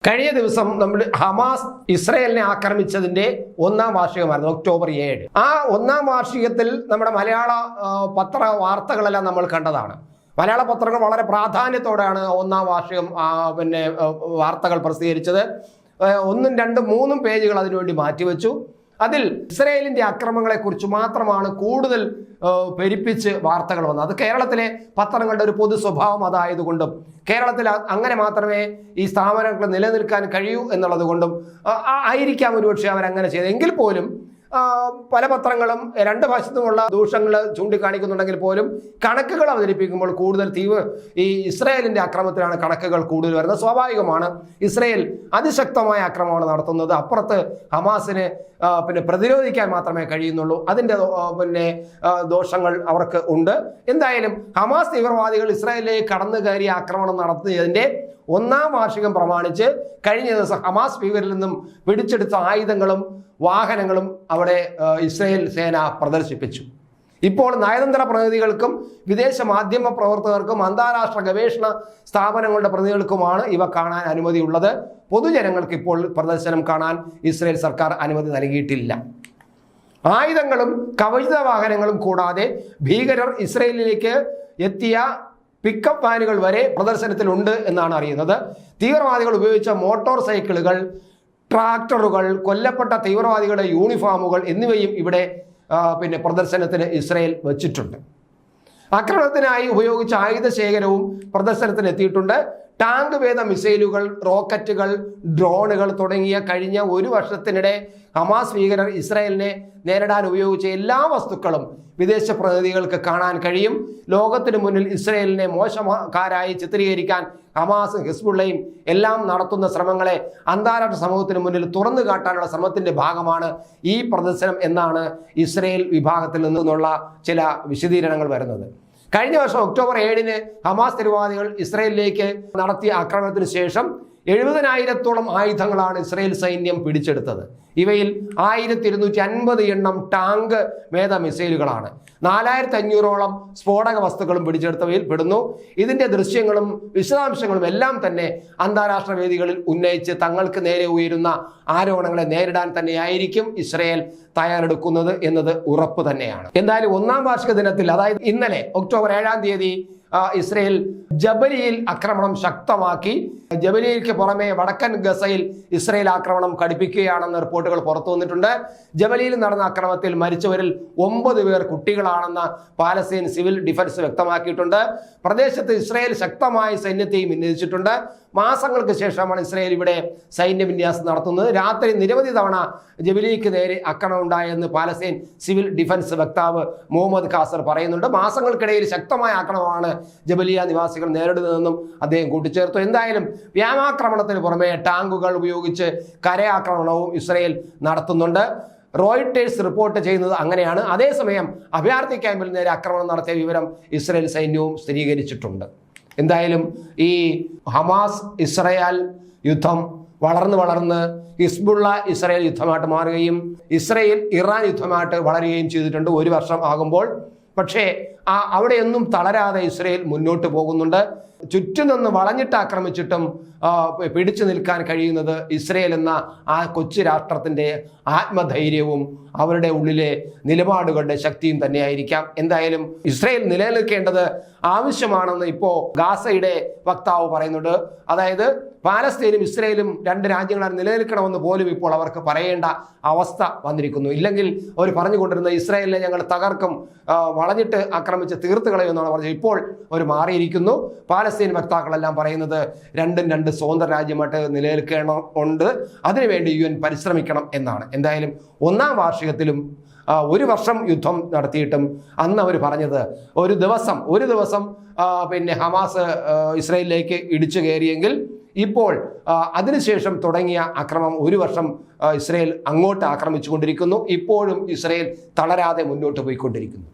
കഴിഞ്ഞ ദിവസം നമ്മൾ ഹമാസ് ഇസ്രയേലിനെ ആക്രമിച്ചതിന്റെ 1-ാം വാർഷികമായിരുന്നു ഒക്ടോബർ 7. ആ 1-ാം വാർഷികത്തിൽ നമ്മുടെ മലയാള പത്ര വാർത്തകളെല്ലാം നമ്മൾ കണ്ടതാണ്. മലയാള പത്രങ്ങൾ വളരെ പ്രാധാന്യത്തോടെയാണ് 1-ാം വാർഷികം വാർത്തകൾ പ്രസിദ്ധീകരിച്ചത്. 1, 2, 3 പേജുകൾ അതിനുവേണ്ടി മാറ്റിവെച്ചു. അതിൽ ഇസ്രയേലിന്റെ അക്രമങ്ങളെക്കുറിച്ച് മാത്രമാണ് കൂടുതൽ പെരുപ്പിച്ച് വാർത്തകൾ വന്നത്. അത് കേരളത്തിലെ പത്രങ്ങളുടെ ഒരു പൊതു സ്വഭാവം അതായതുകൊണ്ടും കേരളത്തിൽ അങ്ങനെ മാത്രമേ ഈ സ്ഥാപനങ്ങൾ നിലനിൽക്കാൻ കഴിയൂ എന്നുള്ളത് കൊണ്ടും ആയിരിക്കാം ഒരുപക്ഷെ അവരങ്ങനെ ചെയ്തത്. എങ്കിൽ പോലും പല പത്രങ്ങളും രണ്ട് വശത്തുമുള്ള ദൂഷങ്ങൾ ചൂണ്ടിക്കാണിക്കുന്നുണ്ടെങ്കിൽ പോലും കണക്കുകൾ അവതരിപ്പിക്കുമ്പോൾ കൂടുതൽ ഈ ഇസ്രായേലിന്റെ അക്രമത്തിലാണ് കണക്കുകൾ കൂടുതൽ വരുന്നത്. സ്വാഭാവികമാണ്, ഇസ്രായേൽ അതിശക്തമായ ആക്രമണമാണ് നടത്തുന്നത്. അപ്പുറത്ത് ഹമാസിന് പ്രതിരോധിക്കാൻ മാത്രമേ കഴിയുന്നുള്ളൂ. അതിൻ്റെ ദോഷങ്ങൾ അവർക്ക് ഉണ്ട്. എന്തായാലും ഹമാസ് തീവ്രവാദികൾ ഇസ്രായേലിലേക്ക് കടന്നു കയറി ആക്രമണം നടത്തിയതിൻ്റെ 1-ാം വാർഷികം പ്രമാണിച്ച് കഴിഞ്ഞ ദിവസം ഹമാസ് ഭീകരരിൽ നിന്നും പിടിച്ചെടുത്ത ആയുധങ്ങളും വാഹനങ്ങളും അവിടെ ഇസ്രായേൽ സേന പ്രദർശിപ്പിച്ചു. ഇപ്പോൾ നയതന്ത്ര പ്രതിനിധികൾക്കും വിദേശ മാധ്യമ പ്രവർത്തകർക്കും അന്താരാഷ്ട്ര ഗവേഷണ സ്ഥാപനങ്ങളുടെ പ്രതിനിധികൾക്കുമാണ് ഇവ കാണാൻ അനുമതിയുള്ളത്. പൊതുജനങ്ങൾക്ക് ഇപ്പോൾ പ്രദർശനം കാണാൻ ഇസ്രായേൽ സർക്കാർ അനുമതി നൽകിയിട്ടില്ല. ആയുധങ്ങളും കവചിത വാഹനങ്ങളും കൂടാതെ ഭീകരർ ഇസ്രായേലിലേക്ക് എത്തിയ പിക്കപ്പ് വാനുകൾ വരെ പ്രദർശനത്തിലുണ്ട് എന്നാണ് അറിയുന്നത്. തീവ്രവാദികൾ ഉപയോഗിച്ച മോട്ടോർ സൈക്കിളുകൾ, ട്രാക്ടറുകൾ, കൊല്ലപ്പെട്ട തീവ്രവാദികളുടെ യൂണിഫോമുകൾ എന്നിവയും ഇവിടെ പ്രദർശനത്തിന് ഇസ്രായേൽ വച്ചിട്ടുണ്ട്. ആക്രമണത്തിനായി ഉപയോഗിച്ച ആയുധ ശേഖരവും പ്രദർശനത്തിന് എത്തിയിട്ടുണ്ട്. ടാങ്ക് വേദ മിസൈലുകൾ, റോക്കറ്റുകൾ, ഡ്രോണുകൾ തുടങ്ങിയ കഴിഞ്ഞ 1 വർഷത്തിനിടെ ഹമാസ് ഭീകരർ ഇസ്രായേലിനെ നേരിടാൻ ഉപയോഗിച്ച എല്ലാ വസ്തുക്കളും വിദേശ പ്രതിനിധികൾക്ക് കാണാൻ കഴിയും. ലോകത്തിന് മുന്നിൽ ഇസ്രായേലിനെ മോശക്കാരായി ചിത്രീകരിക്കാൻ ഹമാസും ഹിസ്ബുള്ളയും എല്ലാം നടത്തുന്ന ശ്രമങ്ങളെ അന്താരാഷ്ട്ര സമൂഹത്തിന് മുന്നിൽ തുറന്നു കാട്ടാനുള്ള ശ്രമത്തിന്റെ ഭാഗമാണ് ഈ പ്രദർശനം എന്നാണ് ഇസ്രായേൽ വിഭാഗത്തിൽ നിന്നുള്ള ചില വിശദീകരണങ്ങൾ വരുന്നത്. കഴിഞ്ഞ വർഷം ഒക്ടോബർ 7 ഹമാസ് തീവ്രവാദികൾ ഇസ്രായേലിലേക്ക് നടത്തിയ ആക്രമണത്തിന് ശേഷം 70,000-ഓളം ആയുധങ്ങളാണ് ഇസ്രായേൽ സൈന്യം പിടിച്ചെടുത്തത്. ഇവയിൽ 1250 എണ്ണം ടാങ്ക് വേദ മിസൈലുകളാണ്. 4500-ഓളം സ്ഫോടക വസ്തുക്കളും പിടിച്ചെടുത്തവയിൽ പെടുന്നു. ഇതിന്റെ ദൃശ്യങ്ങളും വിശദാംശങ്ങളും എല്ലാം തന്നെ അന്താരാഷ്ട്ര വേദികളിൽ ഉന്നയിച്ച് തങ്ങൾക്ക് നേരെ ഉയരുന്ന ആരോപണങ്ങളെ നേരിടാൻ തന്നെയായിരിക്കും ഇസ്രായേൽ തയ്യാറെടുക്കുന്നത് എന്നത് ഉറപ്പ് തന്നെയാണ്. എന്തായാലും 1-ാം വാർഷിക ദിനത്തിൽ, അതായത് ഇന്നലെ ഒക്ടോബർ 7-ാം തീയതി ഇസ്രായേൽ ജബലിയിൽ ആക്രമണം ശക്തമാക്കി. ജബലിയിലേക്ക് പുറമെ വടക്കൻ ഗസയിൽ ഇസ്രായേൽ ആക്രമണം കടുപ്പിക്കുകയാണെന്ന് റിപ്പോർട്ടുകൾ പുറത്തു വന്നിട്ടുണ്ട്. ജബലിയിൽ നടന്ന ആക്രമണത്തിൽ മരിച്ചവരിൽ 9 പേർ കുട്ടികളാണെന്ന് പാലസ്തീൻ സിവിൽ ഡിഫൻസ് വ്യക്തമാക്കിയിട്ടുണ്ട്. പ്രദേശത്ത് ഇസ്രായേൽ ശക്തമായ സൈന്യത്തെയും വിന്യസിച്ചിട്ടുണ്ട്. മാസങ്ങൾക്ക് ശേഷമാണ് ഇസ്രായേൽ ഇവിടെ സൈന്യ വിന്യാസം നടത്തുന്നത്. രാത്രി നിരവധി തവണ ജബലിക്ക് നേരെ ആക്രമണം ഉണ്ടായെന്ന് പാലസ്തീൻ സിവിൽ ഡിഫൻസ് വക്താവ് മുഹമ്മദ് ഖാസർ പറയുന്നുണ്ട്. മാസങ്ങൾക്കിടയിൽ ശക്തമായ ആക്രമണമാണ് ജബലിയ നിവാസികൾ നേരിടുന്നതെന്നും അദ്ദേഹം കൂട്ടിച്ചേർത്തു. എന്തായാലും വ്യോമാക്രമണത്തിന് പുറമെ ടാങ്കുകൾ ഉപയോഗിച്ച് കരയാക്രമണവും ഇസ്രായേൽ നടത്തുന്നുണ്ട്. റോയിട്ടേഴ്സ് റിപ്പോർട്ട് ചെയ്യുന്നത് അങ്ങനെയാണ്. അതേസമയം അഭയാർത്ഥി ക്യാമ്പിൽ നേരെ ആക്രമണം നടത്തിയ വിവരം ഇസ്രായേൽ സൈന്യവും സ്ഥിരീകരിച്ചിട്ടുണ്ട്. എന്തായാലും ഈ ഹമാസ് ഇസ്രായേൽ യുദ്ധം വളർന്ന് ഹിസ്ബുള്ള ഇസ്രായേൽ യുദ്ധമായിട്ട് മാറുകയും ഇസ്രായേൽ ഇറാൻ യുദ്ധമായിട്ട് വളരുകയും ചെയ്തിട്ടുണ്ട് 1 വർഷം ആകുമ്പോൾ. പക്ഷേ അവിടെയൊന്നും തളരാതെ ഇസ്രായേൽ മുന്നോട്ട് പോകുന്നുണ്ട്. ചുറ്റും നിന്ന് വളഞ്ഞിട്ട് ആക്രമിച്ചിട്ടും പിടിച്ചു നിൽക്കാൻ കഴിയുന്നത് ഇസ്രായേൽ എന്ന ആ കൊച്ചു രാഷ്ട്രത്തിൻ്റെ ആത്മധൈര്യവും അവരുടെ ഉള്ളിലെ നിലപാടുകളുടെ ശക്തിയും തന്നെയായിരിക്കാം. എന്തായാലും ഇസ്രായേൽ നിലനിൽക്കേണ്ടത് ആവശ്യമാണെന്ന് ഇപ്പോൾ ഗാസയുടെ വക്താവ് പറയുന്നുണ്ട്. അതായത് പാലസ്തീനും ഇസ്രായേലും 2 രാജ്യങ്ങളാണ് നിലനിൽക്കണമെന്ന് പോലും ഇപ്പോൾ അവർക്ക് പറയേണ്ട അവസ്ഥ വന്നിരിക്കുന്നു. ഇല്ലെങ്കിൽ അവർ പറഞ്ഞുകൊണ്ടിരുന്ന ഇസ്രായേലിനെ ഞങ്ങൾ തകർക്കും, വളഞ്ഞിട്ട് ആക്രമിച്ച് തീർത്ത് കളയുമെന്നാണ് പറഞ്ഞത്. ഇപ്പോൾ അവർ മാറിയിരിക്കുന്നു. പാലസ്തീൻ വക്താക്കളെല്ലാം പറയുന്നത് 2 സ്വതന്ത്ര രാജ്യമായിട്ട് നിലനിൽക്കേണ്ടതുണ്ട്, അതിനുവേണ്ടി UN പരിശ്രമിക്കണം എന്നാണ്. എന്തായാലും 1-ാം വാർഷികത്തിലും 1 വർഷം യുദ്ധം നടത്തിയിട്ടും അന്ന് അവർ പറഞ്ഞത് ഒരു ദിവസം ഹമാസ് ഇസ്രായേലിലേക്ക് ഇടിച്ചു കയറിയെങ്കിൽ ഇപ്പോൾ അതിനുശേഷം തുടങ്ങിയ ആക്രമണം 1 വർഷം ഇസ്രായേൽ അങ്ങോട്ട് ആക്രമിച്ചുകൊണ്ടിരിക്കുന്നു. ഇപ്പോഴും ഇസ്രായേൽ തളരാതെ മുന്നോട്ട് പോയിക്കൊണ്ടിരിക്കുന്നു.